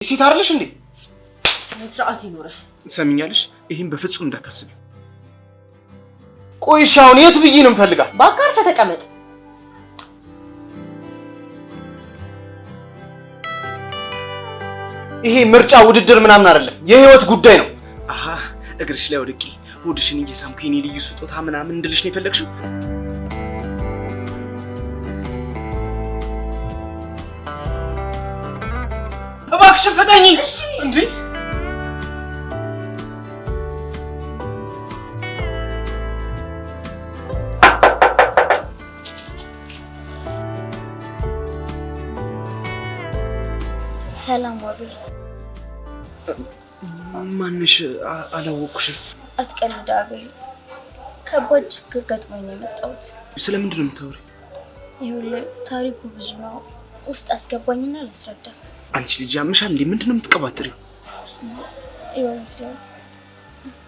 ሴት አይደለሽ እንዴ? ስነ ስርዓት ይኖረ ሰሚኛለሽ? ይሄን በፍጹም እንዳታስቢ። ቆይ እሺ አሁን የት ብዬ ነው የምፈልጋት? ባካር ተቀመጥ። ይሄ ምርጫ ውድድር ምናምን አይደለም፣ የህይወት ጉዳይ ነው። አሃ እግርሽ ላይ ወድቄ ሆድሽን እየሳምኩ የኔ ልዩ ስጦታ ምናምን እንድልሽ ነው የፈለግሽው? እባክሽን ፈታኝ እንዴ! ሰላም አቤል። ማንሽ? አላወኩሽም። አትቀልድ አቤል። ከባድ ችግር ገጥሞኝ ነው የመጣሁት። ስለምንድን ነው የምታወሪው? ይኸውልህ ታሪኩ ብዙ ነው። ውስጥ አስገባኝና ላስረዳ። አንቺ ልጅ ያምሻል እንዴ? ምንድን ነው የምትቀባጥሪው? ይኸውልህ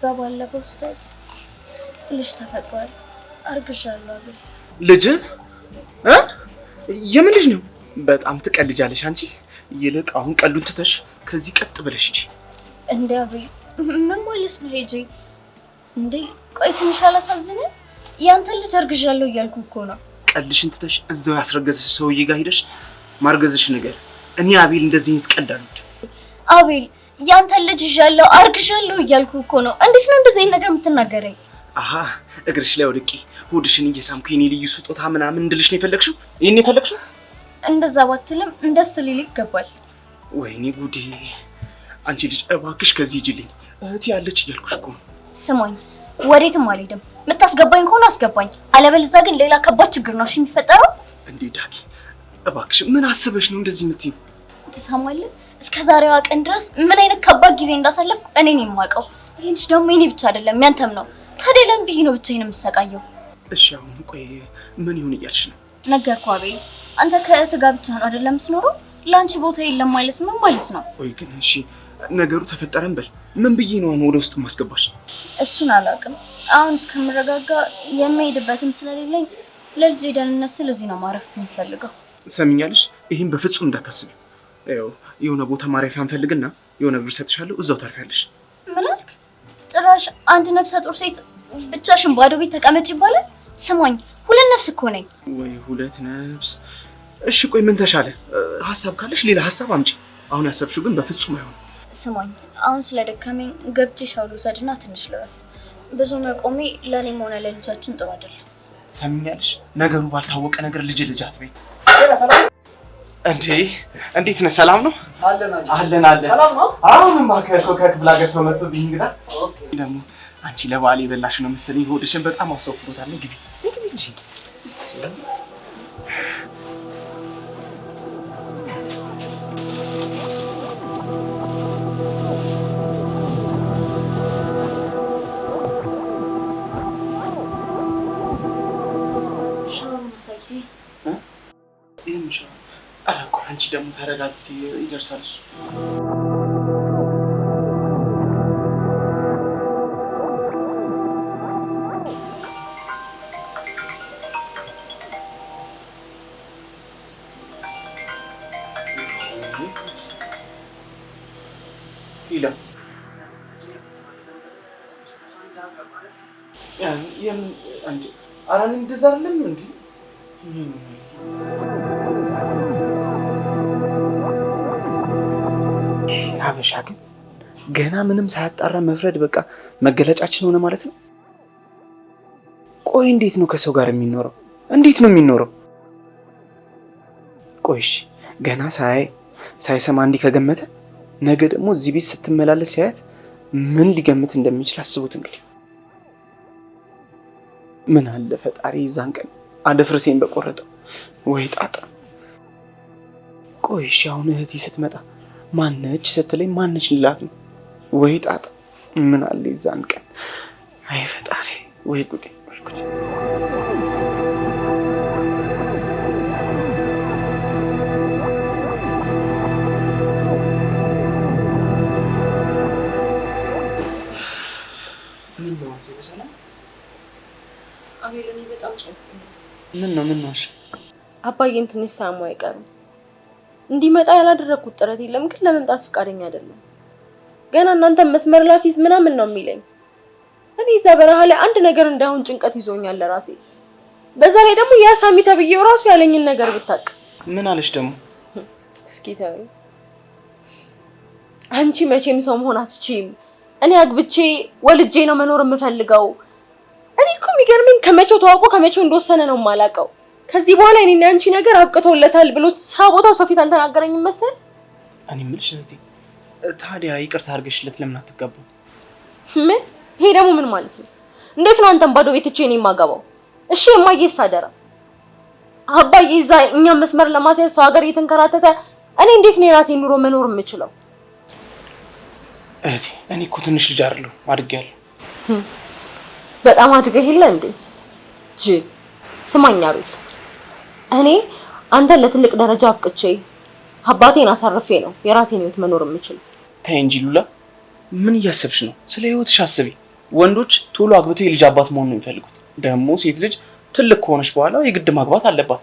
በባለፈው ስህተት ልጅ ተፈጥሯል። አርግዣለሁ አቤል። ልጅ? የምን ልጅ ነው? በጣም ትቀልጃለሽ አንቺ። ይልቅ አሁን ቀሉን ትተሽ ከዚህ ቀጥ ብለሽ እጂ። እንዴ አቤል ምን ማለት ነው ሂጂ? እንዴ ቆይ ትንሽ አላሳዝንም? ያንተን ልጅ አርግዣለሁ እያልኩ እኮ ነው። ቀልሽን ትተሽ እዛው ያስረገዝሽ ሰውዬ ጋር ሄደሽ ማርገዝሽ ነገር። እኔ አቤል እንደዚህ አይነት ቀልድ አልወድም። አቤል ያንተን ልጅ ይዣለሁ አርግዣለሁ እያልኩ እኮ ነው። እንዴት ነው እንደዚህ አይነት ነገር የምትናገረኝ? አሃ እግርሽ ላይ ወድቄ ሆድሽን እየሳምኩ የኔ ልዩ ስጦታ ምናምን እንድልሽ ነው የፈለግሽው? ይሄን የፈለግሽው? እንደዛ ባትልም እንደስ ሊል ይገባል። ወይኔ ጉዴ! አንቺ ልጅ እባክሽ ከዚህ ሂጂልኝ። እህቴ ያለች እያልኩሽ እኮ። ስማኝ ወዴትም አልሄድም። የምታስገባኝ ከሆነ አስገባኝ፣ አለበለዚያ ግን ሌላ ከባድ ችግር ነው እሺ የሚፈጠረው። እንዴ ዳጊ እባክሽ ምን አስበሽ ነው እንደዚህ የምትይው? ትሰማለህ? እስከ ዛሬዋ ቀን ድረስ ምን አይነት ከባድ ጊዜ እንዳሳለፍኩ እኔ ነኝ የማውቀው። ይሄ ልጅ ደግሞ የኔ ብቻ አይደለም ያንተም ነው። ታዲያ ለምን ብዬ ነው ብቻዬን የምሰቃየው? እሺ አሁን ቆይ ምን ይሁን እያልሽ ነው? ነገርኩህ አቤል፣ አንተ ከእህትህ ጋር ብቻ ነው አይደለም የምትኖረው? ለአንቺ ቦታ የለም ማለት ምን ማለት ነው? ቆይ ግን እሺ ነገሩ ተፈጠረን በል ምን ብዬ ነው ወደ ውስጥ ማስገባሽ? እሱን አላውቅም። አሁን እስከምረጋጋ የምሄድበትም ስለሌለኝ ለልጄ ደህንነት ስል እዚህ ነው ማረፍ የምፈልገው። ሰሚኛለሽ? ይሄን በፍጹም እንዳታስቢ። ያው የሆነ ቦታ ማረፊያ እንፈልግና የሆነ ብር ሰጥሻለሁ፣ እዛው ታርፊያለሽ። ምን አልክ? ጭራሽ አንድ ነፍሰ ጡር ሴት ብቻሽን ባዶ ቤት ተቀመጭ ይባላል? ስማኝ ሁለት ነፍስ እኮ ነኝ። ወይ ሁለት ነፍስ? እሺ ቆይ ምን ተሻለ? ሀሳብ ካለሽ ሌላ ሀሳብ አምጪ። አሁን ያሰብሽው ግን በፍጹም አይሆንም። ስማኝ አሁን ስለደከመኝ ገብቼ ሻወር ልውሰድና ትንሽ ልረፍ። ብዙ መቆሜ ለኔም ሆነ ለልጃችን ጥሩ አይደለም። ሰሚኛለሽ? ነገሩ ባልታወቀ ነገር ልጅ አትበይ። እንዴ እንዴት ነህ? ሰላም ነው? አለን። ሰላም ነው? አሁንማ ከክፍለ ሀገር ሰው መጥቶብኝ እንግዳ ደግሞ አንቺ ለበዓል የበላሽ ነው መሰለኝ። ሆድሽን በጣም አስወፍሮታል። ግቢ እንጂ አንቺ ደግሞ ተረጋጊ፣ ይደርሳል እሱ። ይላ የምን አንቺ አራን እንደዛ አይደለም እንዴ? ሀበሻ ግን ገና ምንም ሳያጣራ መፍረድ በቃ መገለጫችን ሆነ ማለት ነው። ቆይ እንዴት ነው ከሰው ጋር የሚኖረው? እንዴት ነው የሚኖረው? ቆይሽ ገና ሳይሰማ እንዲህ ከገመተ ነገ ደግሞ እዚህ ቤት ስትመላለስ ሲያያት ምን ሊገምት እንደሚችል አስቡት እንግዲህ። ምን አለ ፈጣሪ ይዛን ቀን አደፍርሴን በቆረጠው። ወይ ጣጣ። ቆይሽ አሁን እህቴ ስትመጣ ማነች ስትለኝ ማነች ልላት ነው? ወይ ጣጣ። ምን አለ ይዛን ቀን። አይ ፈጣሪ ወይ ጉዴ ወይ ጉዴ። ምን ነው አንቺ በሰላም? አቤል እኔ በጣም ጨንቆኛል። ምን ነው? እሺ አባዬን ትንሽ ሳሙ አይቀርም። እንዲመጣ ያላደረኩት ጥረት የለም፣ ግን ለመምጣት ፈቃደኛ አይደለም። ገና እናንተም መስመር ላሲዝ ምናምን ነው የሚለኝ። እኔ እዛ በረሃ ላይ አንድ ነገር እንዳይሆን ጭንቀት ይዞኛል ለራሴ። በዛ ላይ ደግሞ ያ ሳሚ ተብዬው ራሱ ያለኝን ነገር ብታውቅ። ምን አለሽ ደግሞ? እስኪ ተይው። አንቺ መቼም ሰው መሆን አትችይም። እኔ አግብቼ ወልጄ ነው መኖር የምፈልገው። እኔ እኮ የሚገርመኝ ከመቼው ተዋውቆ ከመቼው እንደወሰነ ነው የማላውቀው። ከዚህ በኋላ እኔና አንቺ ነገር አብቅቶለታል ብሎ ስራ ቦታው ሰው ፊት አልተናገረኝም መሰል። እኔ የምልሽ እህቴ፣ ታዲያ ይቅርታ አድርገሽለት ለምን አትጋባም? ምን? ይሄ ደግሞ ምን ማለት ነው? እንዴት ነው አንተን ባዶ ቤት እኔ የማገባው? እሺ የማየስ አደራ አባዬ እዛ እኛም መስመር ለማስያዝ ሰው ሀገር እየተንከራተተ እኔ እንዴት ነው የራሴን ኑሮ መኖር የምችለው? እህቴ እኔ እኮ ትንሽ ልጅ አይደለሁ፣ አድጌያለሁ። በጣም አድገህ የለ እንዴ? ስማኝ አቤል፣ እኔ አንተን ለትልቅ ደረጃ አብቅቼ አባቴን አሳርፌ ነው የራሴን ህይወት መኖር የምችለው። ተይ እንጂ ሉላ፣ ምን እያሰብሽ ነው? ስለ ህይወትሽ አስቢ። ወንዶች ቶሎ አግብተው የልጅ አባት መሆን ነው የሚፈልጉት። ደግሞ ሴት ልጅ ትልቅ ከሆነች በኋላ የግድ ማግባት አለባት።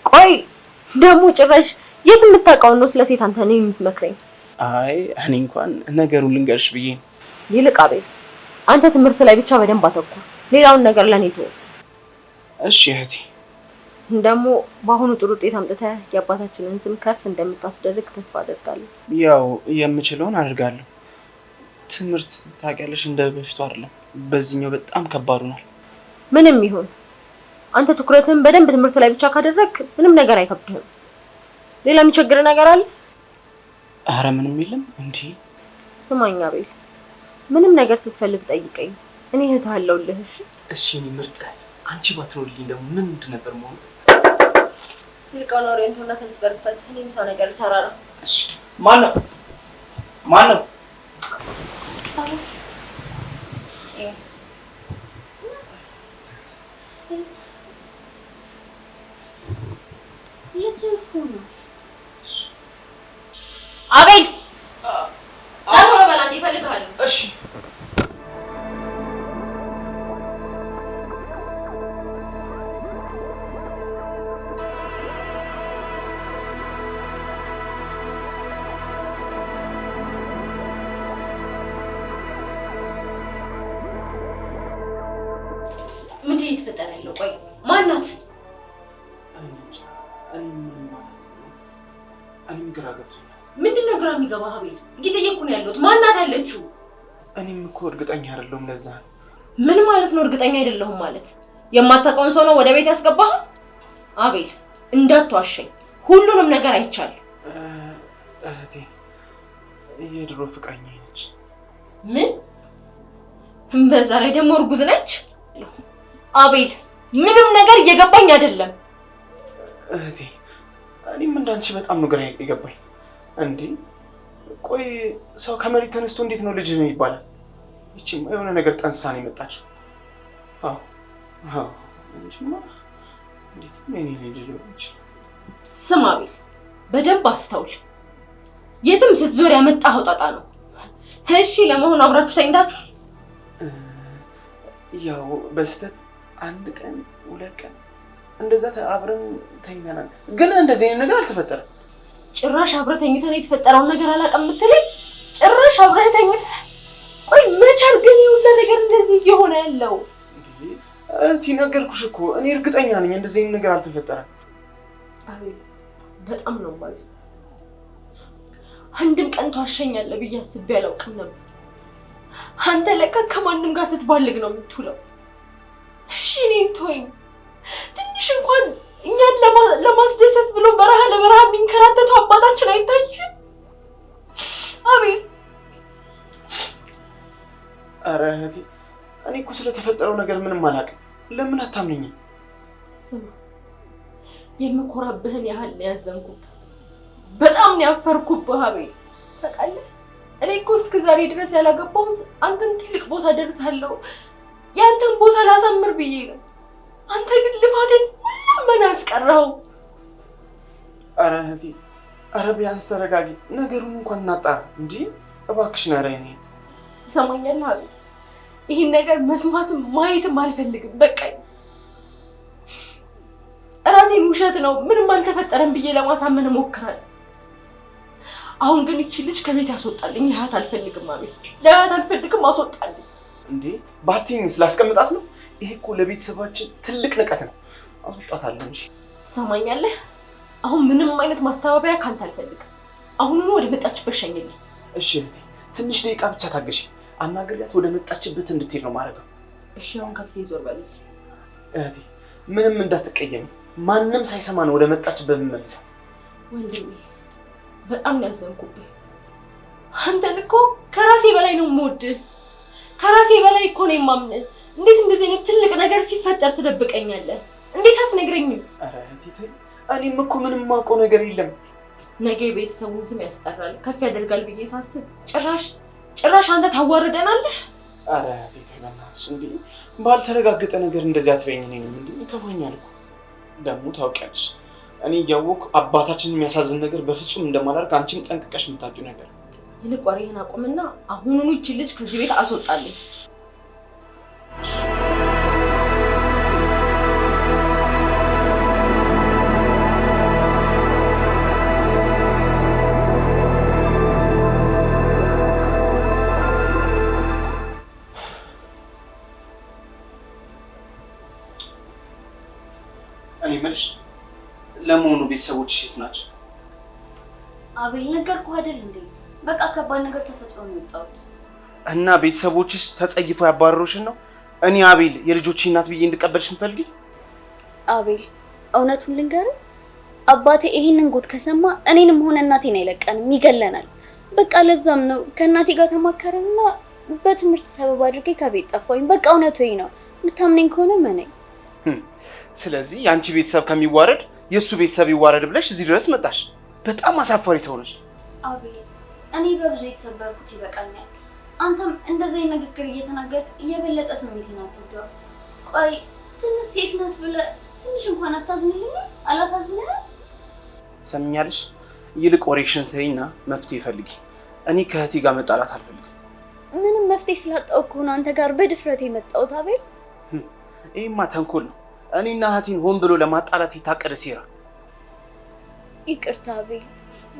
ቆይ ደግሞ ጭራሽ የት የምታውቀው ነው ስለ ሴት አንተ ነኝ የምትመክረኝ? አይ እኔ እንኳን ነገሩን ልንገርሽ ብዬ ነው። ይልቅ አቤል፣ አንተ ትምህርት ላይ ብቻ በደንብ አተኩር፣ ሌላውን ነገር ለኔ ተወው። እሺ እህቴ። ደግሞ በአሁኑ ጥሩ ውጤት አምጥተህ የአባታችንን ስም ከፍ እንደምታስደርግ ተስፋ አደርጋለሁ። ያው የምችለውን አድርጋለሁ። ትምህርት ታውቂያለሽ እንደ በፊቱ አይደለም። በዚህኛው በጣም ከባድ ሆኗል። ምንም ይሁን አንተ ትኩረትህን በደንብ ትምህርት ላይ ብቻ ካደረግ ምንም ነገር አይከብድህም። ሌላ የሚቸግር ነገር አለ? አረ ምንም የለም። እንዴ ስማኝ አቤል፣ ምንም ነገር ስትፈልግ ጠይቀኝ፣ እኔ እህትህ አለሁልህ። እሺ እሺ። እኔ ምርጥ እህት፣ አንቺ ባትኖርልኝ ደግሞ ምን ነበር መሆን? ይልቃው ነው ሬንቶና ተስበርፈት እኔ ምሳ ነገር ልሰራ ነው። እሺ። ማን ነው? አቤል አሁን በላንዲ ይፈልጋል። እሺ ምንድን ነው የተፈጠረ ያለው? ቆይ ማናት? እኔም ግራ ገብቶኛል። ምንድን ነው ግራ የሚገባህ አቤል? እየጠየኩ ነው ያለሁት። ማናት ያለችው? እኔም እኮ እርግጠኛ አይደለሁም። ለዛ ምን ማለት ነው እርግጠኛ አይደለሁም ማለት? የማታውቀውን ሰው ነው ወደ ቤት ያስገባህ? አቤል እንዳትዋሸኝ፣ ሁሉንም ነገር አይቻለሁ። እህቴ የድሮ ፍቅረኛዬ ነች። ምን? በዛ ላይ ደግሞ እርጉዝ ነች? አቤል ምንም ነገር እየገባኝ አይደለም። እህቴ እኔም እንዳንቺ በጣም ነው ግራ የገባኝ። እንዴ ቆይ ሰው ከመሬት ተነስቶ እንዴት ነው ልጅ ነው ይባላል? እቺም የሆነ ነገር ጠንሳ ነው የመጣችው። እንጂማ እንዴት ምን ልጅ ልጅ? ስማ አቤል በደንብ አስተውል። የትም ስትዞር ያመጣኸው ጣጣ ነው። እሺ ለመሆኑ አብራችሁ ተኝታችኋል? ያው በስተት አንድ ቀን ሁለት ቀን እንደዛ አብረን ተኝተናል፣ ግን እንደዚህ አይነት ነገር አልተፈጠረም። ጭራሽ አብረህ ተኝተህ የተፈጠረውን ነገር አላውቅም የምትለኝ? ጭራሽ አብረህ ተኝተህ? ቆይ መቼ አድርገን ይሁላ ነገር እንደዚህ እየሆነ ያለው? እህቴ ነገርኩሽ እኮ እኔ እርግጠኛ ነኝ እንደዚህ አይነት ነገር አልተፈጠረም። አቤል በጣም ነው የማዝነው። አንድም ቀን ተዋሸኛለህ ብዬ አስቤ አላውቅም ነበር። አንተ ለካ ከማንም ጋር ስትባልግ ነው የምትውለው። እሺ እኔን ተወኝ። ትንሽ እንኳን እኛን ለማስደሰት ብሎ በረሃ ለበረሃ የሚንከራተተው አባታችን አይታይህም? አቤል ኧረ እህቴ እኔ እኮ ስለተፈጠረው ነገር ምንም አላውቅም። ለምን አታምነኝም? ስማ የምኮራብህን ያህል ነው ያዘንኩብህ። በጣም ነው ያፈርኩብህ አቤል። ታውቃለህ እኔ እኮ እስከ ዛሬ ድረስ ያላገባሁት አንተን ትልቅ ቦታ ደርሳለሁ ያንተን ቦታ ላሳምር ብዬ ነው። አንተ ግን ልፋቴን ሁሉም ምን አስቀረው? ኧረ እህቴ ኧረ ቢያንስ ተረጋጊ፣ ነገሩን እንኳን እናጣራ እንጂ እባክሽን። ኧረ እኔ እህት ትሰማኛለህ አቤል? ይህን ነገር መስማትም ማየትም አልፈልግም። በቃኝ። ራሴን ውሸት ነው ምንም አልተፈጠረም ብዬ ለማሳመን እሞክራለሁ። አሁን ግን እቺ ልጅ ከቤት ያስወጣልኝ። ለሀት አልፈልግም አቤል፣ ለሀት አልፈልግም፣ አስወጣልኝ። እንዴ ባቲኝ ስላስቀምጣት ነው? ይሄ እኮ ለቤተሰባችን ትልቅ ንቀት ነው። አስወጣታለሁ እንጂ። ትሰማኛለህ? አሁን ምንም አይነት ማስተባበያ ካንተ አልፈልግም። አሁኑኑ ወደ መጣችበት ሸኝልኝ። እሺ እህቴ፣ ትንሽ ደቂቃ ብቻ ታገሺ። አናግሪያት ወደ መጣችበት እንድትሄድ ነው ማድረገው። እሺ አሁን ከፊቴ ዞር በልኝ። እህቴ ምንም እንዳትቀየሚ፣ ማንም ሳይሰማ ነው ወደ መጣችበት መመለሳት። ወንድሜ በጣም ያዘንኩብህ። አንተን እኮ ከራሴ በላይ ነው የምወድህ። ከራሴ በላይ እኮ ነው የማምንህ። እንዴት እንደዚህ አይነት ትልቅ ነገር ሲፈጠር ትደብቀኛለህ? እንዴት አትነግረኝም? ኧረ እህቴ ተይ፣ እኔም እኮ ምንም የማውቀው ነገር የለም። ነገ የቤተሰቡን ስም ያስጠራል፣ ከፍ ያደርጋል ብዬ ሳስብ ጭራሽ አንተ ታዋርደናለህ። ኧረ እህቴ ተይ በእናትሽ፣ እንዴ ባልተረጋገጠ ነገር እንደዚህ አትበይኝ። እኔንም እንዴ ይከፋኛል እኮ። ደግሞ ታውቂያለሽ እኔ እያወቅሁ አባታችንን የሚያሳዝን ነገር በፍጹም እንደማላደርግ አንቺም ጠንቅቀሽ የምታውቂው ነገር። ይልቅ ወሬህን አቁምና አሁኑኑ ይቺ ልጅ ከዚህ ቤት አስወጣልኝ። እኔ የምልሽ ለመሆኑ ቤተሰቦችሽ የት ናቸው? አቤል ነገርኩህ አይደል እንዴ? በቃ ከባድ ነገር ተፈጥሮ ነው የወጣሁት። እና ቤተሰቦችሽ ተጸይፈው ያባረሩሽን ነው እኔ አቤል የልጆቼ እናት ብዬ እንድቀበልሽ የምትፈልጊ? አቤል እውነቱን ልንገርህ፣ አባቴ ይሄንን ጉድ ከሰማ እኔንም ሆነ እናቴን አይለቀንም፣ ይገለናል። በቃ ለዛም ነው ከእናቴ ጋር ተማከረና በትምህርት ሰበብ አድርጌ ከቤት ጠፋሁኝ። በቃ እውነቱ ይሄ ነው። የምታምነኝ ከሆነ መነኝ። ስለዚህ የአንቺ ቤተሰብ ከሚዋረድ የእሱ ቤተሰብ ይዋረድ ብለሽ እዚህ ድረስ መጣሽ። በጣም አሳፋሪ ሰው ነሽ። አቤል እኔ በብዙ የተሰበርኩት ይበቃኛል። አንተም እንደዚህ ንግግር እየተናገርክ እየበለጠ ስሜቴን አትወደው። ቆይ ትንሽ ሴት ናት ብለህ ትንሽ እንኳን አታዝንልኝ? አላሳዝንህም? ሰምኛለሽ? ይልቅ ወሬሽን ተይና መፍትሄ ፈልጊ። እኔ ከእህቴ ጋር መጣላት አልፈልግም። ምንም መፍትሄ ስላጣሁ እኮ ነው አንተ ጋር በድፍረት የመጣሁት አቤል። ይሄማ ተንኮል ነው። እኔና እህቴን ሆን ብሎ ለማጣላት የታቀደ ሴራ። ይቅርታ አቤል፣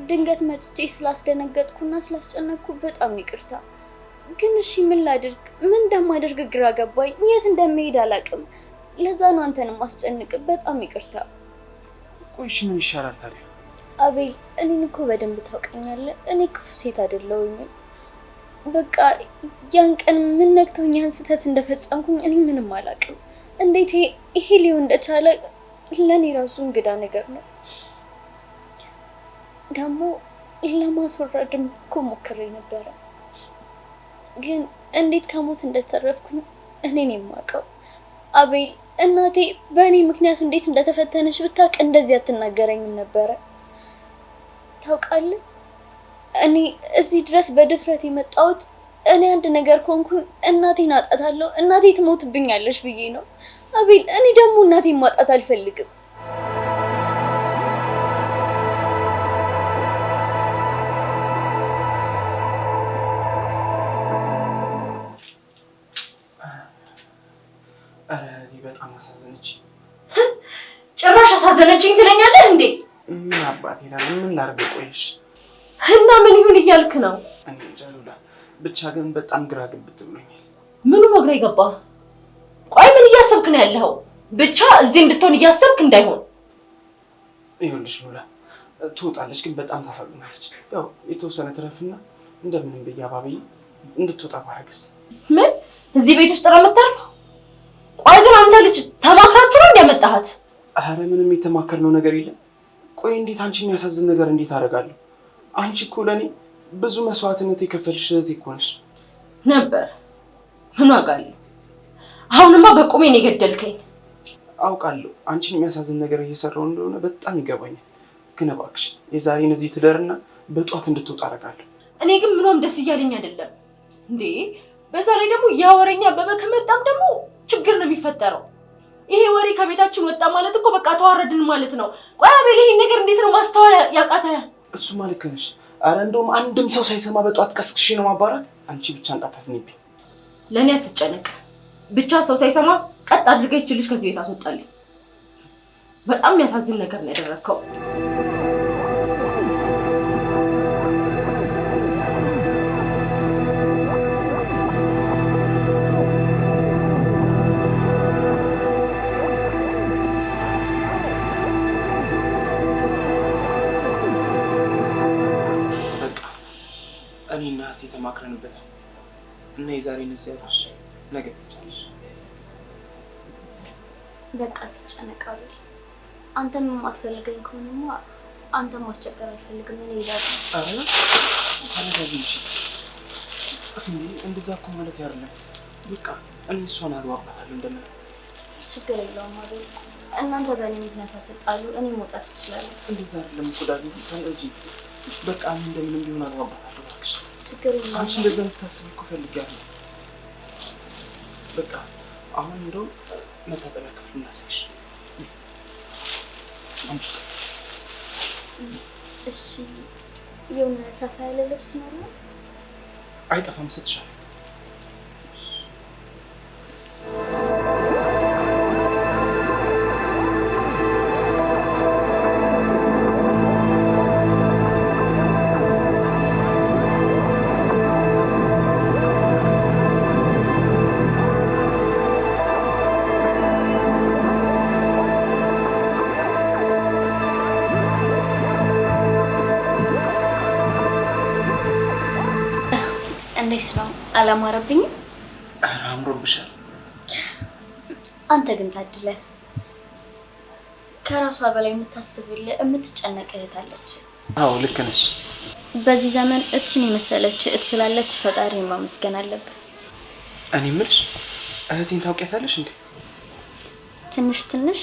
ድንገት መጥቼ ስላስደነገጥኩና ስላስጨነቅኩ በጣም ይቅርታ። ግን እሺ ምን ላድርግ? ምን እንደማደርግ ግራ ገባኝ። የት እንደምሄድ አላውቅም። ለዛ ነው አንተንም ማስጨንቅ። በጣም ይቅርታ። ቆይ እሺ ምን ይሻላል ታዲያ? አቤል እኔን እኮ በደንብ ታውቀኛለህ። እኔ ክፉ ሴት አይደለሁኝም። በቃ ያን ቀን ምን ነክቶኝ ያን ስህተት እንደፈጸምኩኝ እኔ ምንም አላውቅም። እንዴት ይሄ ሊሆን እንደቻለ ለኔ ራሱ እንግዳ ነገር ነው። ደግሞ ለማስወረድም እኮ ሞክሬ ነበረ፣ ግን እንዴት ከሞት እንደተረፍኩኝ እኔ ነኝ የማውቀው። አቤል እናቴ በእኔ ምክንያት እንዴት እንደተፈተነች ብታውቅ እንደዚህ አትናገረኝም ነበረ። ታውቃለህ እኔ እዚህ ድረስ በድፍረት የመጣሁት እኔ አንድ ነገር ኮንኩኝ እናቴን አጣታለሁ፣ እናቴ ትሞትብኛለች ብዬ ነው። አቤል እኔ ደግሞ እናቴን ማጣት አልፈልግም። ኧረ በጣም አሳዘነች። ጭራሽ አሳዘነችኝ ትለኛለህ እንዴ? ምን አባቴ ይላል። ምን ላድርግ? ቆይሽ እና ምን ይሁን እያልክ ነው? እኔ እንጃ ሉላ፣ ብቻ ግን በጣም ግራ ግብት ብሎኛል። ምኑ ነው ግራ የገባ? ቆይ ምን እያሰብክ ነው ያለኸው? ብቻ እዚህ እንድትሆን እያሰብክ እንዳይሆን። ይኸውልሽ ሉላ፣ ትወጣለች ግን በጣም ታሳዝናለች። ያው የተወሰነ ትረፍና እንደምንም ብዬ አባብዬ እንድትወጣ ባረግስ? ምን እዚህ ቤት ውስጥ ነው የምታርፈው? ቆይ ግን አንተ ልጅ ተማክራችሁ ነው እንደመጣሃት? ኧረ ምንም የተማከርነው ነገር የለም። ቆይ እንዴት አንቺ የሚያሳዝን ነገር እንዴት አደርጋለሁ? አንቺ እኮ ለኔ ብዙ መስዋዕትነት የከፈልሽ እህቴ እኮ ነሽ። ነበር። ምን ዋጋ አለው? አሁንማ በቁሜ ነው የገደልከኝ። አውቃለሁ አንቺን የሚያሳዝን ነገር እየሰራው እንደሆነ በጣም ይገባኛል። ግን እባክሽ የዛሬን እዚህ ትደርና በጧት እንድትወጣ አደርጋለሁ። እኔ ግን ምንም ደስ እያለኝ አይደለም እንዴ። በዛ ላይ ደግሞ ያ ወሬኛ አበበ ከመጣም ደግሞ ችግር ነው የሚፈጠረው። ይሄ ወሬ ከቤታችን ወጣ ማለት እኮ በቃ ተዋረድን ማለት ነው። ቆይ አቤል ይሄን ነገር እንዴት ነው ማስተዋል ያቃተህ? እሱማ ልክ ነሽ። ኧረ እንደውም አንድም ሰው ሳይሰማ በጧት ቀስቅሼ ነው ማባራት። አንቺ ብቻ እንዳታዝኝብኝ። ለእኔ አትጨነቅ። ብቻ ሰው ሳይሰማ ቀጥ አድርገህ ይህች ልጅ ከዚህ ቤት አስወጣልኝ። በጣም የሚያሳዝን ነገር ነው ያደረግከው። እኔ እና እህቴ ተማክረንበታል እና የዛሬን እዚያ ያለሽ ነገ ትቻለሽ። በቃ አትጨነቅ አቤል። አንተም የማትፈልገኝ ከሆነማ አንተም ማስቸገር አልፈልግም። እኔ እሄዳለሁ። አረ ታነጋግሪሽ እንደዛ እኮ ማለት አይደለም። በቃ እኔ እሷን አግባባታለሁ እንደምን። ችግር የለውም አቤል። እናንተ በእኔ ምክንያት አትጣሉ። እኔ መውጣት እችላለሁ። እንደዛ አይደለም እኮ ዳግም እንጂ በቃ እኔ እንደምንም ቢሆን አግባባታለሁ እባክሽ። ችግር የለውም። አንቺ እንደዛ እንድታስቢ እኮ ፈልጋለሁ። በቃ አሁን እንደው መታጠቢያ ክፍል እናሳይሽ። አንቺ እሺ፣ የሆነ ሰፋ ያለ ልብስ ነው? አይጠፋም ስትሻል። እንዴት ነው? አላማረብኝም? ኧረ አምሮብሻል። አንተ ግን ታድለህ። ከራሷ በላይ የምታስብልህ የምትጨነቅ እህት አለች። አዎ ልክ ነሽ። በዚህ ዘመን እችን የመሰለች እህት ስላለች ፈጣሪን ማመስገን አለብን። እኔ የምልሽ እህቴን ታውቂያታለሽ እንዴ? ትንሽ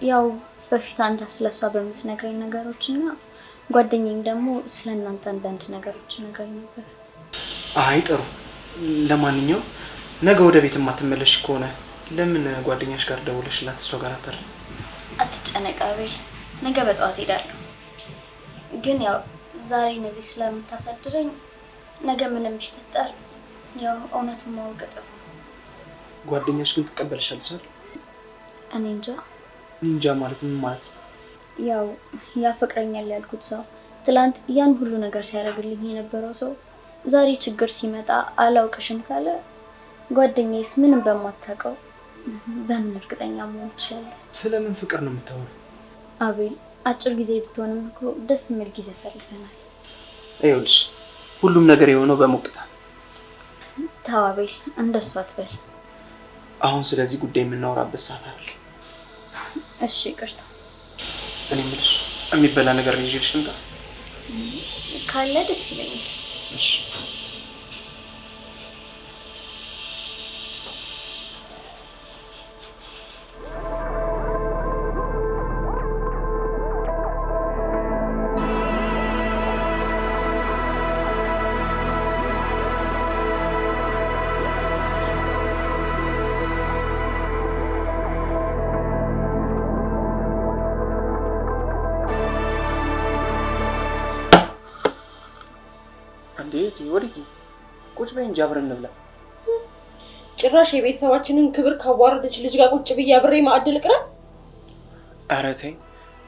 ያው በፊት አንተ ስለሷ በምትነግረኝ ነገሮችና ጓደኛዬም ደግሞ ስለእናንተ አንዳንድ ነገሮች ነግረኝ ነበር። አይ ጥሩ። ለማንኛውም ነገ ወደ ቤት የማትመለሽ ከሆነ ለምን ጓደኛሽ ጋር ደውለሽላት እሷ ጋር አተር? አትጨነቅ አቤል፣ ነገ በጠዋት ሄዳለሁ። ግን ያው ዛሬ እነዚህ ስለምታሳድረኝ ነገ ምንም ቢፈጠር ያው እውነቱን ማወቅ ጥሩ። ጓደኛሽ ግን ትቀበልሻለች አይደል? እኔ እንጃ ማለት ምን ማለት ነው? ያው ያፈቅረኛል ያልኩት ሰው ትላንት ያን ሁሉ ነገር ሲያደርግልኝ የነበረው ሰው ዛሬ ችግር ሲመጣ አላውቅሽም ካለ ጓደኛዬስ ምንም በማታውቀው በምን እርግጠኛ መሆን ይችላል? ስለምን ፍቅር ነው የምታወሪው? አቤል አጭር ጊዜ ብትሆንም እኮ ደስ የሚል ጊዜ አሳልፈናል። ይኸውልሽ ሁሉም ነገር የሆነው በሞቅታ። ተው አቤል እንደሱ አትበል። አሁን ስለዚህ ጉዳይ የምናወራበት ሰዓት አይደለም። እሺ ይቅርታ። እኔ የምልሽ የሚበላ ነገር ይዤልሽ ልምጣ? ካለ ደስ ይለኛል። እሺ እንዴት ወዴት ነው? ቁጭ በይ እንጂ አብረን እንብላ። ጭራሽ የቤተሰባችንን ክብር ካዋረደች ልጅ ጋር ቁጭ ብዬ አብሬ ማዕድ ልቅረብ? ኧረ ተይ፣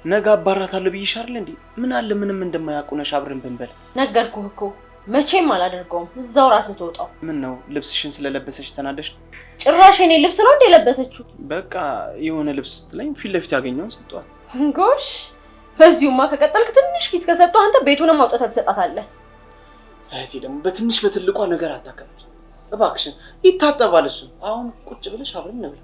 ነገ አባራታለሁ ብዬሽ አይደል እንዴ? ምን አለ ምንም እንደማያውቁነሽ አብረን ብንበል። ነገርኩህ እኮ መቼም አላደርገውም። እዛው ራስህ ትወጣው። ምን ነው ልብስሽን ስለለበሰሽ ተናደሽ ነው? ጭራሽ የኔ ልብስ ነው እንደ ለበሰችው? በቃ የሆነ ልብስ ስትለኝ ፊት ለፊት ያገኘውን ሰጠዋል። ጎሽ፣ በዚሁማ ከቀጠልክ ትንሽ ፊት ከሰጠው አንተ ቤቱንም አውጥተህ ትሰጣታለህ። እህቴ ደግሞ በትንሽ በትልቋ ነገር አታከብሪ እባክሽን። ይታጠባል እሱ። አሁን ቁጭ ብለሽ አብረን እንብላ።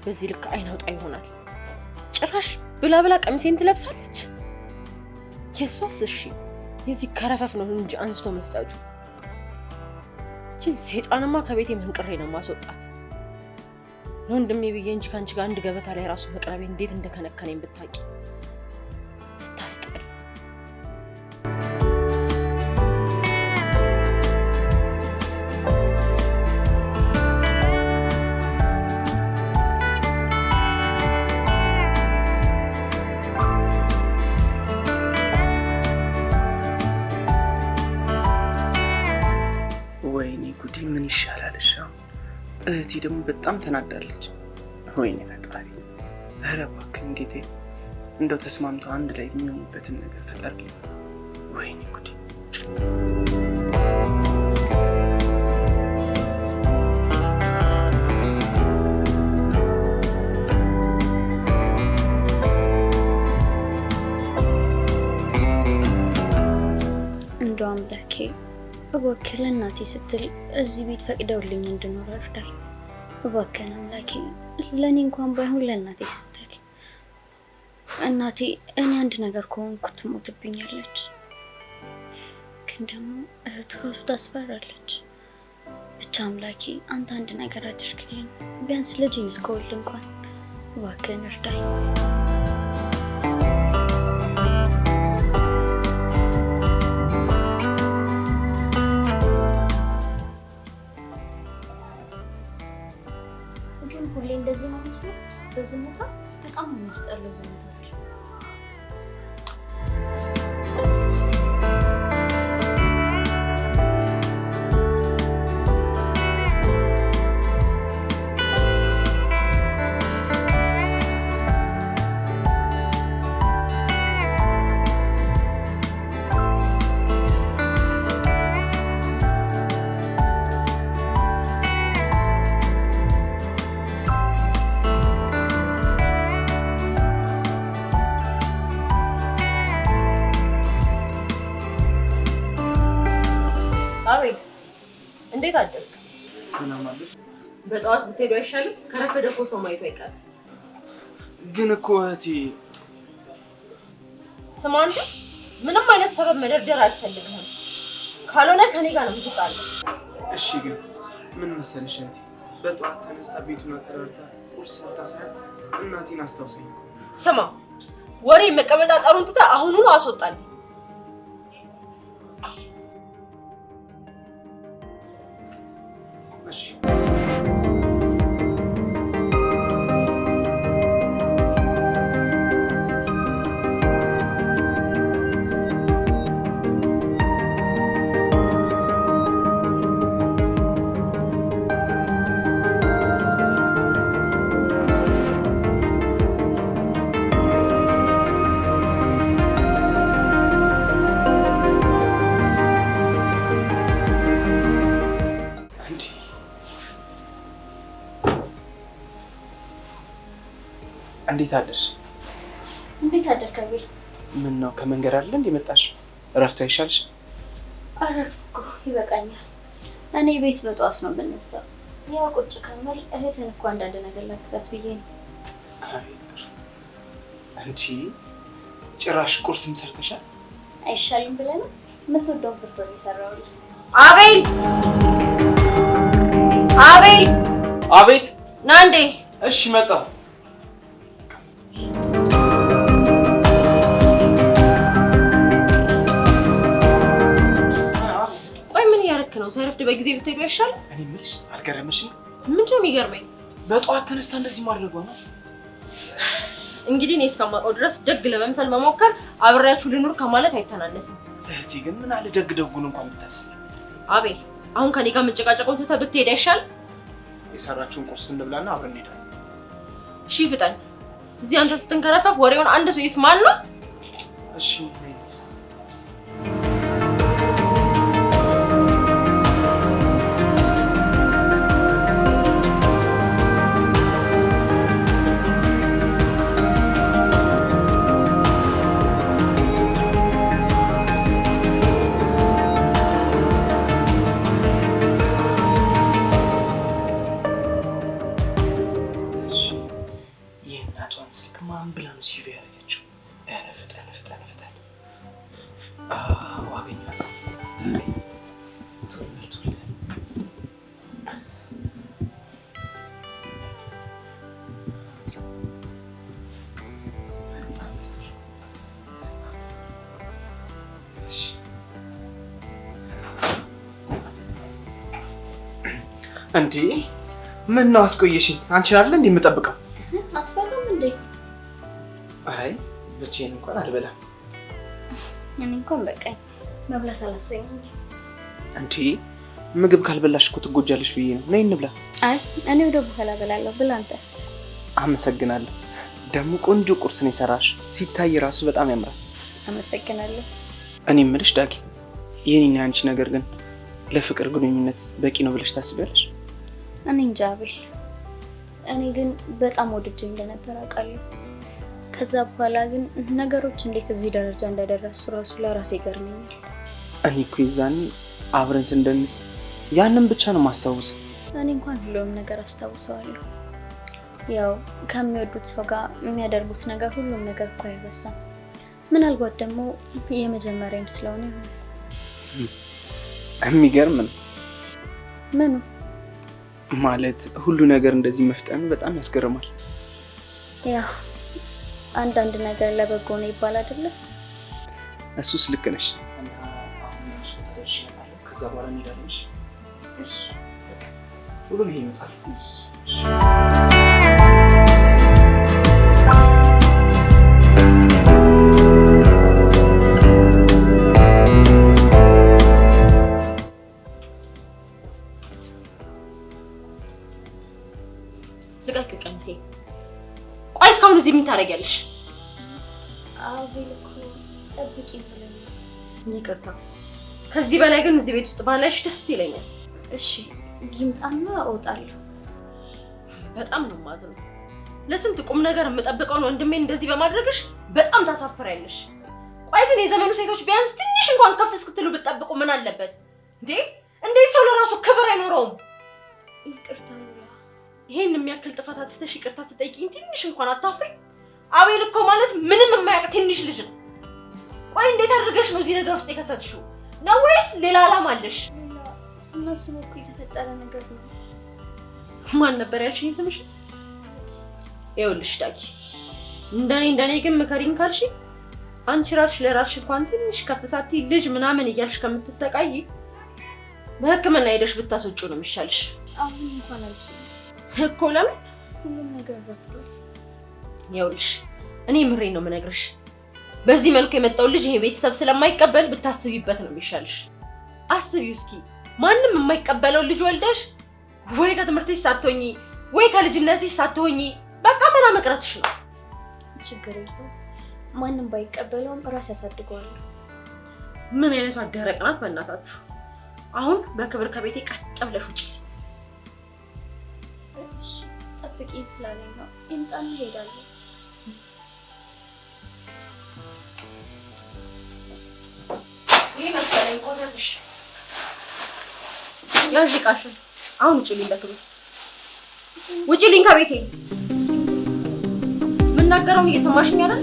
በዚህ ልክ አይናውጣ ይሆናል። ጭራሽ ብላ ቀሚሴን ትለብሳለች። የሷስ እሺ የዚህ ከረፈፍ ነው እንጂ አንስቶ መስጠቱ። ሰይጣንማ ከቤቴ መንቅሬ ነው ማስወጣት። ወንድሜ ብዬ እንጂ ካንቺ ጋር አንድ ገበታ ላይ ራሱ መቅረቤ እንዴት እንደከነከነኝ ብታቂ። ስታስጠል። ወይኔ ጉዴ ምን ይሻላል? እሺ እህቴ ደግሞ በጣም ተናዳለች። ወይኔ ፈጣሪ፣ ኧረ እባክህን ጌቴ እንደው ተስማምተው አንድ ላይ የሚሆኑበትን ነገር ፈጠርልኝ። ወይኔ ጉዴ። እንደው አምላኬ እባክህ ለእናቴ ስትል እዚህ ቤት ፈቅደውልኝ እንድኖር እርዳኝ። እባክህን አምላኬ ለእኔ እንኳን ባይሆን ለእናቴ ስትል። እናቴ እኔ አንድ ነገር ከሆንኩ ትሞትብኛለች፣ ግን ደግሞ እህቱ ራሱ ታስፈራለች። ብቻ አምላኬ አንተ አንድ ነገር አድርግልኝ፣ ቢያንስ ልጄን እስከወልድ እንኳን እባክህን እርዳኝ። ሁሌ እንደዚህ ነው የምትሉት? በዝምታ በጣም ነው የሚያስጠላው ዝምታችሁ። አቤል እንዴት አደርክ? ሰላም አለሽ? በጠዋት ብትሄዱ አይሻልም? ከረፈደ እኮ ሰው ማየቱ አይቀርም። ግን እኮ እህቴ ስማ አንተ ምንም አይነት ሰበብ መደርደር አያስፈልግም። ካልሆነ ከኔ ጋር ነው የምትጣለው። እሺ ግን ምን መሰለሽ እህቴ፣ በጠዋት ተነስታ ቤቱን አጸዳድታ ቁርስ ሰርታ ሳያት እናቴን አስታውሰኝ። ስማ ወሬ መቀበጣጠሩን ትተህ አሁኑኑ አስወጣልኝ። እሺ እንዴት አደርሽ? እንዴት አደርክ አቤል? ምን ነው ከመንገድ አይደል እንዴ መጣሽ? እረፍቱ አይሻልሽ? አረፍኩ ይበቃኛል። እኔ ቤት በጠዋት ነው የምነሳው። ያው ቁጭ ከመል እህትን እኮ አንዳንድ ነገር ላግዛት ብዬ ነው። አንቺ ጭራሽ ቁርስም ሰርተሻል? አይሻልም ብለህ ነው? የምትወደውን ፍርፍር የሰራሁልህ። አቤል አቤል! አቤት። ና እንዴ። እሺ መጣሁ። ነው ሳይረፍድ በጊዜ ብትሄዱ አይሻልም? እኔ የምልሽ አልገረመሽም? ምንድነው የሚገርመኝ? በጠዋት ተነስታ እንደዚህ ማድረጓ ነው። እንግዲህ እኔ እስከማውቀው ድረስ ደግ ለመምሰል መሞከር አብሬያችሁ ልኑር ከማለት አይተናነስም። እህቴ ግን ምን አለ ደግ ደጉን እንኳን ብታስብ። አቤል አሁን ከኔ ጋር መጨቃጨቁን ትተህ ብትሄድ አይሻልም? የሰራችውን ቁርስ እንብላና አብረን እንሄዳለን። እሺ ፍጠን። እዚህ አንተ ስትንከረፈፍ ወሬውን አንድ ሰው ይስማል ነው? እሺ የእናቷን ስልክ ማን ብላ ነው ሲቪ ያደረገች? አገኘኋት። እንዴ ምን ነው አስቆየሽኝ? አንቺ አይደል እንዴ የምጠብቀው? አትበላም እንዴ? አይ ብቻዬን እንኳን አልበላም። እኔ እንኳን በቃኝ፣ መብላት አላሰኘኝም። እንዴ ምግብ ካልበላሽ እኮ ትጎጃለሽ ብዬ ነው። ነይ እንብላ። አይ እኔ ወደ በኋላ እበላለሁ፣ ብላ አንተ። አመሰግናለሁ። ደግሞ ቆንጆ ቁርስ ነው የሰራሽ፣ ሲታይ ራሱ በጣም ያምራል። አመሰግናለሁ። እኔ የምልሽ ዳጊ፣ የኔና አንቺ ነገር ግን ለፍቅር ግንኙነት በቂ ነው ብለሽ ታስቢያለሽ? እኔ እንጃ አቤል፣ እኔ ግን በጣም ወድጄ እንደነበር አውቃለሁ። ከዛ በኋላ ግን ነገሮች እንዴት እዚህ ደረጃ እንደደረሱ ራሱ ለራሴ ይገርመኛል። እኔ እኮ ይዛኔ አብረን ስንደንስ ያንን ብቻ ነው ማስታወስ። እኔ እንኳን ሁሉም ነገር አስታውሰዋለሁ። ያው ከሚወዱት ሰው ጋር የሚያደርጉት ነገር ሁሉም ነገር እኮ አይረሳም። ምናልባት ደግሞ የመጀመሪያም ስለሆነ ይሆናል። የሚገርም ነው። ምኑ? ማለት ሁሉ ነገር እንደዚህ መፍጠኑ በጣም ያስገርማል። ያው አንዳንድ ነገር ለበጎ ነው ይባል አይደለ? እሱስ ልክ ነሽ። ከዛ በኋላ እንሄዳለን። እሺ ሁሉም ይሄ ይመጣል። ልቀቅ ቀሚሴ። ቆይ እስካሁን እዚህ ምን ታደርጊያለሽ? አቤል እኮ ጠብቂ ብለኝ። ይቅርታ። ከዚህ በላይ ግን እዚህ ቤት ውስጥ ባላሽ ደስ ይለኛል። እሺ ይምጣና እወጣለሁ። በጣም ነው የማዝነው። ለስንት ቁም ነገር የምጠብቀውን ወንድሜን እንደዚህ በማድረግሽ በጣም ታሳፍሪያለሽ። ቆይ ግን የዘመኑ ሴቶች ቢያንስ ትንሽ እንኳን ከፍ እስክትሉ ብትጠብቁ ምን አለበት እንዴ? እንዴት ሰው ለራሱ ክብር አይኖረውም? ይቅርታ ሉላ። ይሄን የሚያክል ጥፋት አጥፍተሽ ይቅርታ ስጠይቂኝ ትንሽ እንኳን አታፍሪ? አቤል እኮ ማለት ምንም የማያውቅ ትንሽ ልጅ ነው። ቆይ እንዴት አድርገሽ ነው እዚህ ነገር ውስጥ የከተትሽው? ነው ወይስ ሌላ ዓላማ አለሽ? ሉላ ስናስበው እኮ የተፈጠረ ነገር ነው። ማን ነበር ያልሽኝ ስምሽ? ይኸውልሽ ዳጊ፣ እንደኔ ግን ምከሪኝ ካልሽ አንቺ ራስሽ ለራስሽ እንኳን ትንሽ ከፍ ሳትይ ልጅ ምናምን እያልሽ ከምትሰቃይ በሕክምና ሄደሽ ብታስወጪው ነው የሚሻልሽ። አሁን እንኳን አልችልም እኮ። ለምን? ሁሉም ነገር ረፍዷል። ይኸውልሽ እኔ ምሬን ነው የምነግርሽ። በዚህ መልኩ የመጣው ልጅ ይሄ ቤተሰብ ስለማይቀበል ብታስቢበት ነው የሚሻልሽ። አስቢው እስኪ፣ ማንም የማይቀበለው ልጅ ወልደሽ ወይ ከትምህርትሽ ሳትሆኚ ወይ ከልጅነትሽ ሳትሆኚ በቃ መና መቅረትሽ ነው። ችግር የለውም፣ ማንም ባይቀበለውም ራስ ያሳድገዋል። ምን አይነቱ አደረቅ ናት በእናታችሁ! አሁን በክብር ከቤቴ ቀጥ ብለሽ ውጪ። እሺ ጠብቂ ስላለኝ ነው። ይምጣና እሄዳለሁ። ይሄ መሰለኝ ቆረጥሽ። ያዥ ቃሽን አሁን ውጪልኝ፣ በክብር ውጪልኝ ከቤቴ። የምናገረውን እየሰማሽኝ አይደል?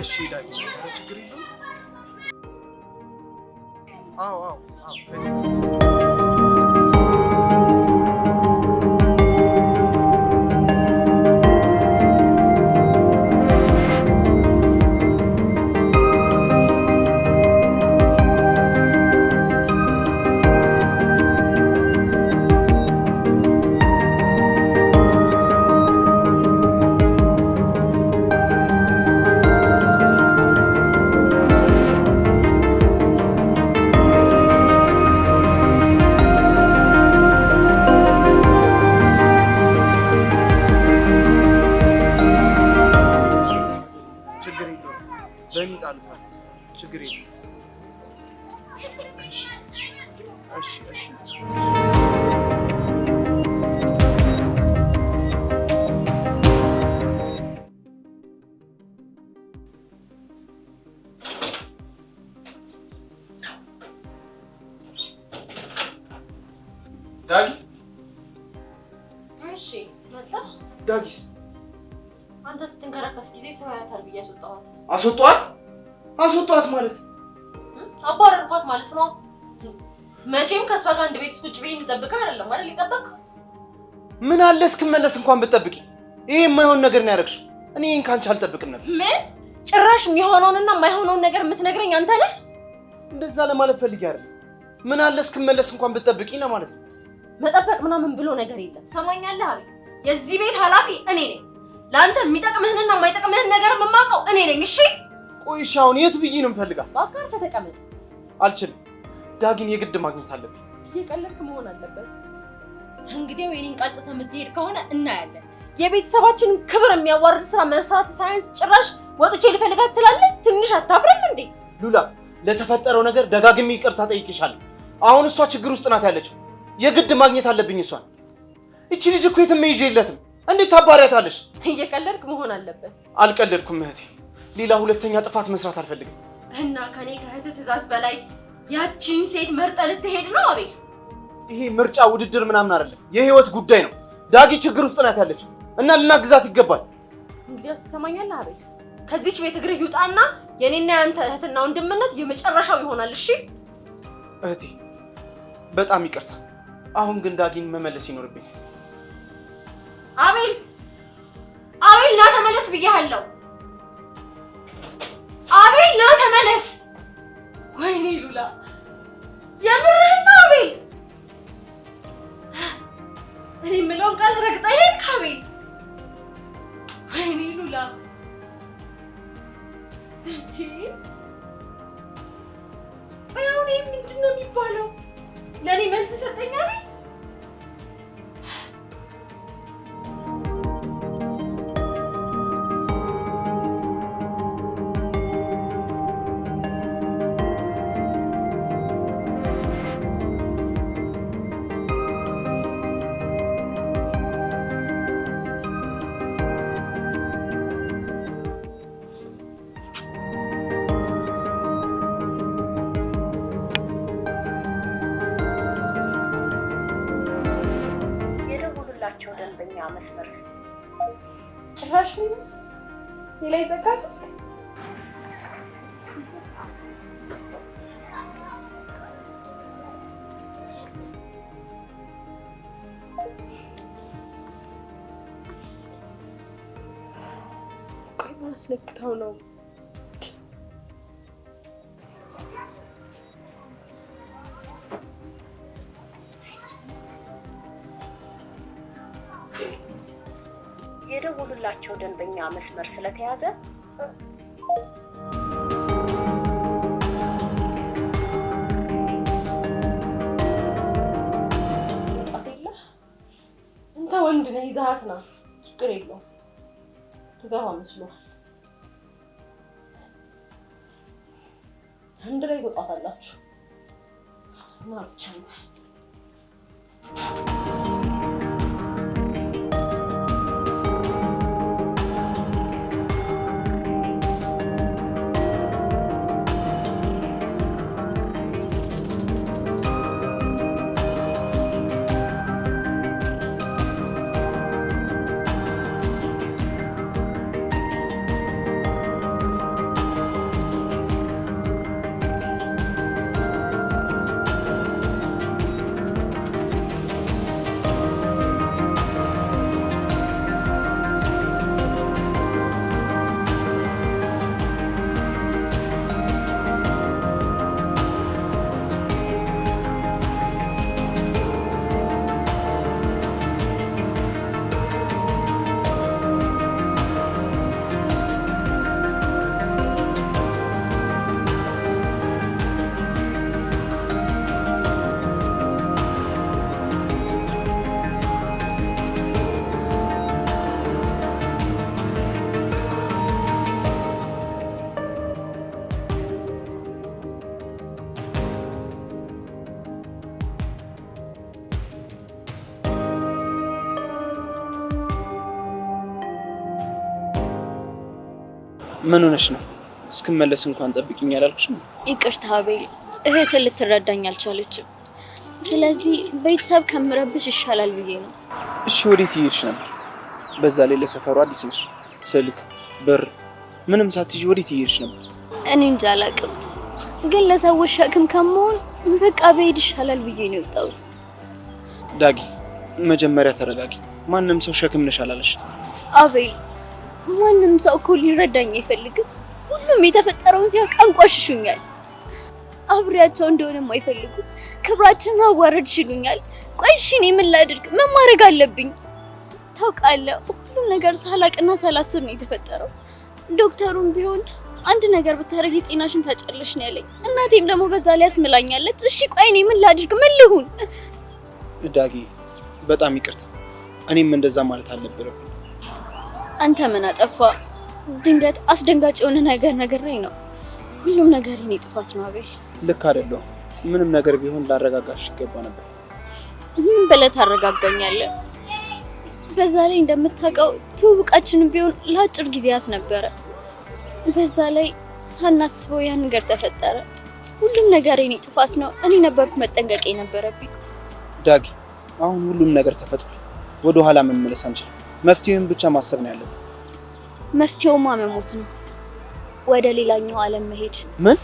እሺ ዳጊ፣ ችግር የለውም። አዎ በእኔ ጣሉት ማለት ችግር የለም። እሺ ዳጊ እሺ መጣ። ዳጊስ አንተ ስትንከራከፍ ጊዜ ሰው ያታል ብዬ አስወጣኋት። አስወጣኋት ማለት አባረርኳት ማለት ነው። መቼም ከሷ ጋር አንድ ቤት ውስጥ ቁጭ ብዬ እንጠብቀህ አይደለም አይደል? ይጠበቅ ምን አለ እስክመለስ እንኳን ብትጠብቂ። ይሄ የማይሆን ነገር ነው ያደረግሽው። እኔ ይሄን ካንቺ አልጠብቅም ነበር። ምን ጭራሽ የሚሆነውንና የማይሆነውን ነገር የምትነግረኝ አንተ ነህ? እንደዛ ለማለት ፈልጌ አይደለም። ምን አለ እስክመለስ እንኳን ብትጠብቂ ነው ማለት ነው። መጠበቅ ምናምን ብሎ ነገር የለም። ሰማኛለህ አቤል? የዚህ ቤት ኃላፊ እኔ ነኝ። ለአንተ የሚጠቅምህንና የማይጠቅምህን ነገር የማውቀው እኔ ነኝ። እሺ ቆይ እሺ፣ አሁን የት ብዬ ነው የምፈልጋት? በአካር ተቀመጥ። አልችልም። ዳጊን የግድ ማግኘት አለብኝ። እየቀለድክ መሆን አለበት። እንግዲህ የኔን ቀጥሰህ የምትሄድ ከሆነ እናያለን። የቤተሰባችንን ክብር የሚያዋርድ ስራ መስራት ሳይንስ ጭራሽ ወጥቼ ልፈልጋት ትላለህ? ትንሽ አታፍርም እንዴ? ሉላ፣ ለተፈጠረው ነገር ደጋግሜ ይቅርታ ጠይቄሻለሁ። አሁን እሷ ችግር ውስጥ ናት ያለችው። የግድ ማግኘት አለብኝ እሷን። እቺ ልጅ እኮ የትም መሄጃ የለትም። እንዴት ታባሪያታለሽ? እየቀለድክ መሆን አለበት። አልቀለድኩም እህቴ። ሌላ ሁለተኛ ጥፋት መስራት አልፈልግም። እና ከኔ ከእህትህ ትዕዛዝ በላይ ያቺን ሴት መርጠህ ልትሄድ ነው አቤል? ይሄ ምርጫ ውድድር ምናምን አይደለም፣ የህይወት ጉዳይ ነው። ዳጊ ችግር ውስጥ ናት ያለችው እና ልናግዛት ይገባል። እንግዲያውስ ትሰማኛለህ አቤል? ከዚች ቤት እግርህ ይውጣና የኔና ያንተ እህትና ወንድምነት የመጨረሻው ይሆናል። እሺ እህቴ፣ በጣም ይቅርታ። አሁን ግን ዳጊን መመለስ ይኖርብኛል። አቤል አቤል፣ ና ተመለስ ብዬሃለሁ። አቤል ና ተመለስ። ወይኔ ሉላ፣ የምርህን ነው አቤል? እኔ የምለውን ቃል ረግጠህ ሄድክ አቤል። ወይኔ ሉላ፣ እንዴ አሁን ይሄ ምንድን ነው የሚባለው? ለእኔ መልስ ሰጠኝ አቤል? ደንበኛ መስመር ጭራሽ ሌላ ይዘጋስ? ቆይ ማስለክተው ነው። የደወሉላቸው ደንበኛ መስመር ስለተያዘ አትይላ እንተ ወንድ ነህ ይዛት ና ችግር የለውም ትገባ መስሎሃል። አንድ ላይ ትወጣታላችሁ እና ብቻ ምን ሆነሽ ነው? እስክመለስ እንኳን ጠብቂኝ አላልኩሽም? ይቅርታ አቤል፣ እህትህ ልትረዳኝ አልቻለችም። ስለዚህ ቤተሰብ ከምረብሽ ይሻላል ብዬ ነው። እሺ ወዴት እየሄድሽ ነበር? በዛ ላይ ለሰፈሩ አዲስ ነሽ። ስልክ ብር ምንም ሳትይዥ ወዴት እየሄድሽ ነበር? እኔ እንጃ አላውቅም፣ ግን ለሰዎች ሸክም ከመሆን በቃ ብሄድ ይሻላል ብዬ ነው የወጣሁት። ዳጊ መጀመሪያ ተረጋጊ። ማንም ሰው ሸክም ነሽ አላለሽ። አቤል ማንም ሰው እኮ ሊረዳኝ አይፈልግም። ሁሉም የተፈጠረውን ሲያውቅ አንቋሽሹኛል። አብሬያቸው እንደሆነም አይፈልጉም። ክብራችንን አዋረድሽ ይሉኛል። ቆይ እሺ እኔ ምን ላድርግ? ምን ማድረግ አለብኝ? ታውቃለህ ሁሉም ነገር ሳላቅና ሳላስብ ነው የተፈጠረው። ዶክተሩም ቢሆን አንድ ነገር ብታረጊ ጤናሽን ታጨለሽ ነው ያለኝ። እናቴም ደግሞ በዛ ላይ ያስምላኛለች። እሺ ቆይ እኔ ምን ላድርግ? ምን ልሁን? ዳጊ በጣም ይቅርታ። እኔም እንደዛ ማለት አልነበረብኝ። አንተ ምን አጠፋ? ድንገት አስደንጋጭ የሆነ ነገር ነግሬኝ ነው። ሁሉም ነገር የኔ ጥፋት ነው አቤል። ልክ አይደለሁም። ምንም ነገር ቢሆን ላረጋጋሽ ይገባ ነበር። ምን ብለህ ታረጋጋኛለህ? በዛ ላይ እንደምታውቀው ትውውቃችንን ቢሆን ለአጭር ጊዜያት ነበረ። በዛ ላይ ሳናስበው ያን ነገር ተፈጠረ። ሁሉም ነገር የኔ ጥፋት ነው። እኔ ነበርኩ መጠንቀቅ የነበረብኝ። ዳጊ አሁን ሁሉም ነገር ተፈጥሯል። ወደ ኋላ መመለስ አንችልም። መፍትሄውን ብቻ ማሰብ ነው ያለብን። መፍትሄውማ መሞት ነው፣ ወደ ሌላኛው ዓለም መሄድ። ምን?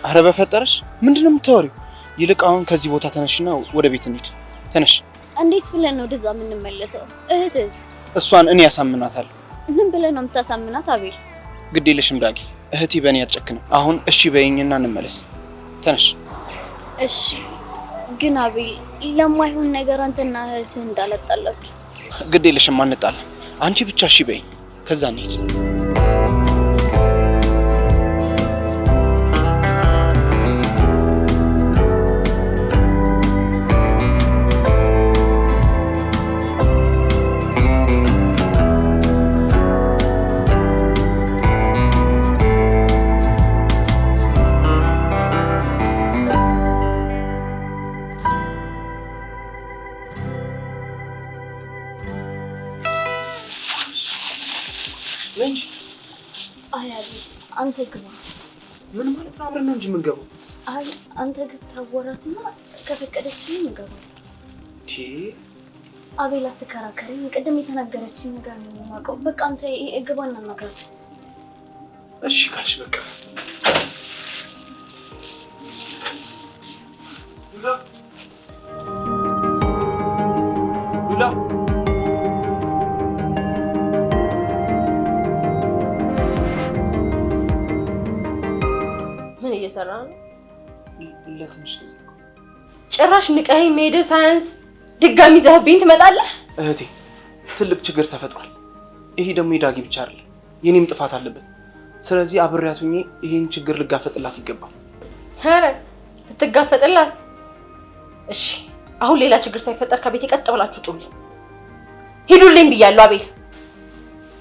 አረ በፈጠረሽ ምንድነው የምታወሪው? ይልቅ አሁን ከዚህ ቦታ ተነሽና ወደ ቤት እንሂድ። ተነሽ። እንዴት ብለን ነው ወደዛ የምንመለሰው? እህትስ? እሷን እኔ ያሳምናታለሁ። ምን ብለን ነው የምታሳምናት አቤል? ግድ የለሽም ዳጊ፣ እህቴ በእኔ አትጨክንም። አሁን እሺ በይኝና እንመለስ። ተነሽ። እሺ ግን አቤል ለማይሆን ነገር አንተና እህትህ እንዳላጣላችሁ። ግድ የለሽም አንጣላ። አንቺ ብቻ እሺ በይኝ፣ ከዛ እንሂድ። አንተ ግባ። ምን ማለት ነው? አብረን ነው እንጂ የምንገባው። አይ አንተ ገብተህ አወራትና ከፈቀደችኝ እንገባለን። አቤል አትከራከረኝ። ቅድም የተናገረችኝ ነገር ነው የማውቀው። በቃ አንተ ግባና እናግራት። እሺ ካልሽ በቃ ሉላ እየሰራ ነው። ለትንሽ ጊዜ ጭራሽ ንቀኸኝ መሄድ ሳያንስ ድጋሚ ዘህብኝ ትመጣለህ። እህቴ ትልቅ ችግር ተፈጥሯል። ይሄ ደግሞ የዳጊ ብቻ አይደለም፣ የኔም ጥፋት አለበት። ስለዚህ አብሬያት ሆኜ ይሄን ችግር ልጋፈጥላት ይገባል። ኧረ ልትጋፈጥላት? እሺ አሁን ሌላ ችግር ሳይፈጠር ከቤቴ ቀጥ ብላችሁ ጥሩልኝ። ሂዱልኝ ብያለሁ አቤል።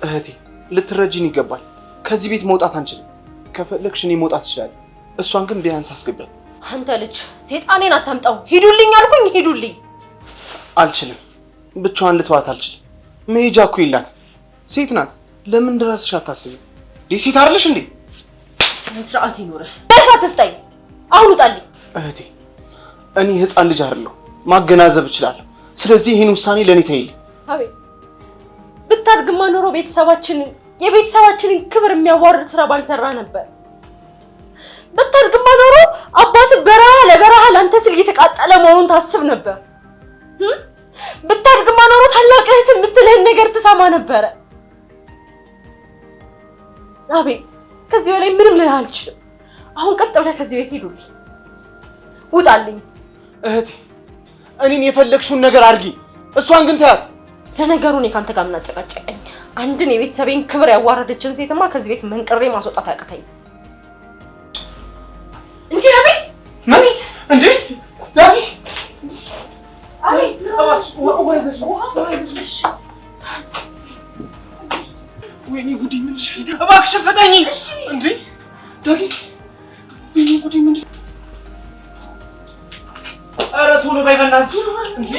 እህቴ ልትረጂን ይገባል። ከዚህ ቤት መውጣት አንችልም። ከፈለግሽ እኔ መውጣት እችላለሁ። እሷን ግን ቢያንስ አስገባት። አንተ ልጅ ሴጣኔን አታምጣው። ሂዱልኝ አልኩኝ፣ ሂዱልኝ። አልችልም። ብቻዋን ልተዋት አልችልም። መሄጃ እኮ የላት። ሴት ናት። ለምን ድረስሽ አታስቢም? ሴት አይደለሽ እንዴ? ስነ ስርዓት ይኖርህ። ደስ አትስጠኝ። አሁን ውጣልኝ። እህቴ እኔ ህፃን ልጅ አይደለሁ፣ ማገናዘብ እችላለሁ። ስለዚህ ይህን ውሳኔ ለእኔ ተይልኝ። አቤት ብታድግማ ኖሮ የቤተሰባችንን ክብር የሚያዋርድ ስራ ባልሰራ ነበር። ብታድግማ ኖሮ አባት በረሃ ለበረሃ ላንተ ስል እየተቃጠለ መሆኑን ታስብ ነበር። ብታድግማ ኖሮ ታላቅ እህት የምትልህን ነገር ትሰማ ነበረ። አቤል ከዚህ በላይ ምንም ልልህ አልችልም። አሁን ቀጥ ብለህ ከዚህ ቤት ሂዱልኝ። ውጣልኝ። እህቴ እኔን የፈለግሽውን ነገር አድርጊ፣ እሷን ግን ተያት። ለነገሩ እኔ ካንተ ጋር ምን አጨቃጨቀኝ? አንድን የቤተሰቤን ክብር ያዋረደችን ሴትማ ከዚህ ቤት መንቅሬ ማስወጣት አያቅተኝ። እንዴ አቤል! ምን እንዴ? ዳጊ አቤል! ወይኔ ጉዴ! ምን እባክሽን ፈጠኝ! እንዴ ዳጊ! ወይኔ ጉዴ! ምን ኧረ ቶሎ በይ በእናትሽ! እንዴ